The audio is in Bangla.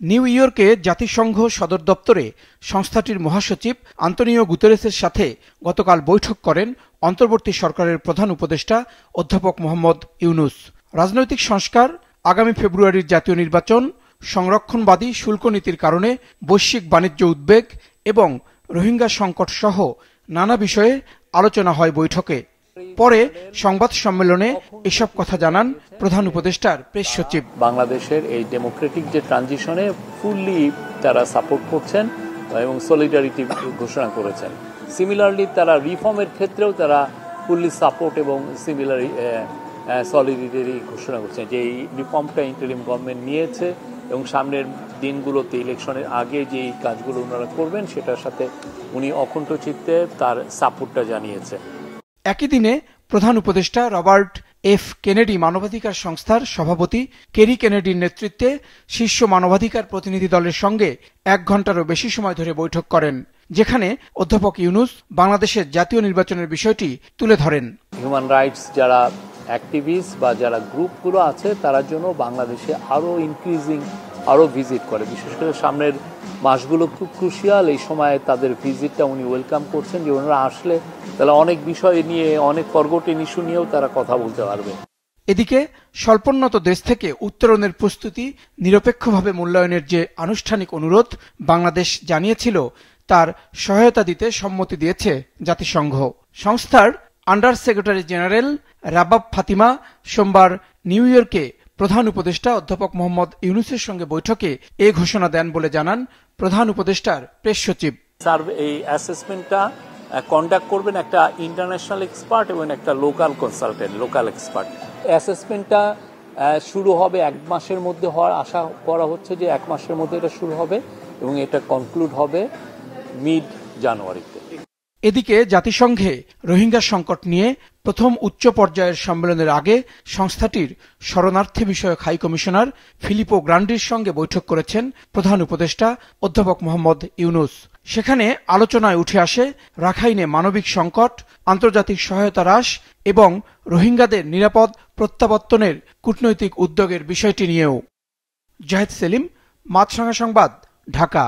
নিউ ইয়র্কে জাতিসংঘ সদর দপ্তরে সংস্থাটির মহাসচিব আন্তোনিও গুতেরেসের সাথে গতকাল বৈঠক করেন অন্তর্বর্তী সরকারের প্রধান উপদেষ্টা অধ্যাপক মোহাম্মদ ইউনুস। রাজনৈতিক সংস্কার, আগামী ফেব্রুয়ারির জাতীয় নির্বাচন, সংরক্ষণবাদী শুল্ক নীতির কারণে বৈশ্বিক বাণিজ্য উদ্বেগ এবং রোহিঙ্গা সংকট সহ নানা বিষয়ে আলোচনা হয় বৈঠকে। পরে সংবাদ সম্মেলনে এসব কথা জানান প্রধান উপদেষ্টার প্রেস সচিব। বাংলাদেশের এই ডেমোক্রেটিক যে ট্রানজিশনে ফুললি তারা সাপোর্ট করছেন এবং সলিডারিটি ঘোষণা করেছেন। সিমিলারলি তারা রিফর্মের ক্ষেত্রেও তারা ফুললি সাপোর্ট এবং সলিডারিটি ঘোষণা করছেন যে এই রিফর্মটা ইন্টারিম গভর্নমেন্ট নিয়েছে এবং সামনের দিনগুলোতে ইলেকশনের আগে যে কাজগুলো ওনারা করবেন সেটার সাথে উনি অকুণ্ঠ চিত্তে তার সাপোর্টটা জানিয়েছে। একই দিনে প্রধান উপদেষ্টা রবার্ট এফ কেনেডি মানবাধিকার সংস্থার সভাপতি কেরি কেনেডির নেতৃত্বে শীর্ষ মানবাধিকার প্রতিনিধি দলের সঙ্গে 1 ঘণ্টারও বেশি সময় ধরে বৈঠক করেন, যেখানে অধ্যাপক ইউনুস বাংলাদেশের জাতীয় নির্বাচনের বিষয়টি তুলে ধরেন। হিউম্যান রাইটস যারা অ্যাক্টিভিস্ট বা যারা গ্রুপগুলো আছে তার জন্য বাংলাদেশে আরও ভিজিট করে, বিশেষ করে সামনের মাসগুলো খুব ক্রুশিয়াল। এই সময় তাদের ভিজিটটা উনি ওয়েলকাম করছেন যে ওনারা আসলে তাহলে অনেক বিষয় নিয়ে, অনেক ফরগটেন ইস্যু নিয়েও তারা কথা বলতে পারবে। এদিকে স্বল্পোন্নত দেশ থেকে উত্তরণের প্রস্তুতি নিরপেক্ষভাবে মূল্যায়নের যে আনুষ্ঠানিক অনুরোধ বাংলাদেশ জানিয়েছিল তার সহায়তা দিতে সম্মতি দিয়েছে জাতিসংঘ। সংস্থার under secretary general rabab Fatima সোমবার নিউ ইয়র্কে প্রধান উপদেষ্টা অধ্যাপক মোহাম্মদ ইউনুসের সঙ্গে বৈঠকে এ ঘোষণা দেন বলে জানান প্রধান উপদেষ্টার প্রেস সচিব। এই অ্যাসেসমেন্টটা কন্ডাক্ট করবেন একটা ইন্টারন্যাশনাল এক্সপার্ট এবং একটা লোকাল কনসালটেন্ট, লোকাল এক্সপার্ট। অ্যাসেসমেন্টটা শুরু হবে 1 মাসের মধ্যে হওয়ার আশা করা হচ্ছে যে 1 মাসের মধ্যে এটা শুরু হবে এবং এটা কনক্লুড হবে মিড জানুয়ারিতে। এদিকে জাতিসংঘে রোহিঙ্গা সংকট নিয়ে প্রথম উচ্চ পর্যায়ের সম্মেলনের আগে সংস্থাটির শরণার্থী বিষয়ক হাই কমিশনার ফিলিপো গ্রান্ডির সঙ্গে বৈঠক করেছেন প্রধান উপদেষ্টা অধ্যাপক মোহাম্মদ ইউনুস। সেখানে আলোচনায় উঠে আসে রাখাইনে মানবিক সংকট, আন্তর্জাতিক সহায়তা হ্রাস এবং রোহিঙ্গাদের নিরাপদ প্রত্যাবর্তনের কূটনৈতিক উদ্যোগের বিষয়টি নিয়েও। জাহিদ সেলিম, মাছরাঙা সংবাদ, ঢাকা।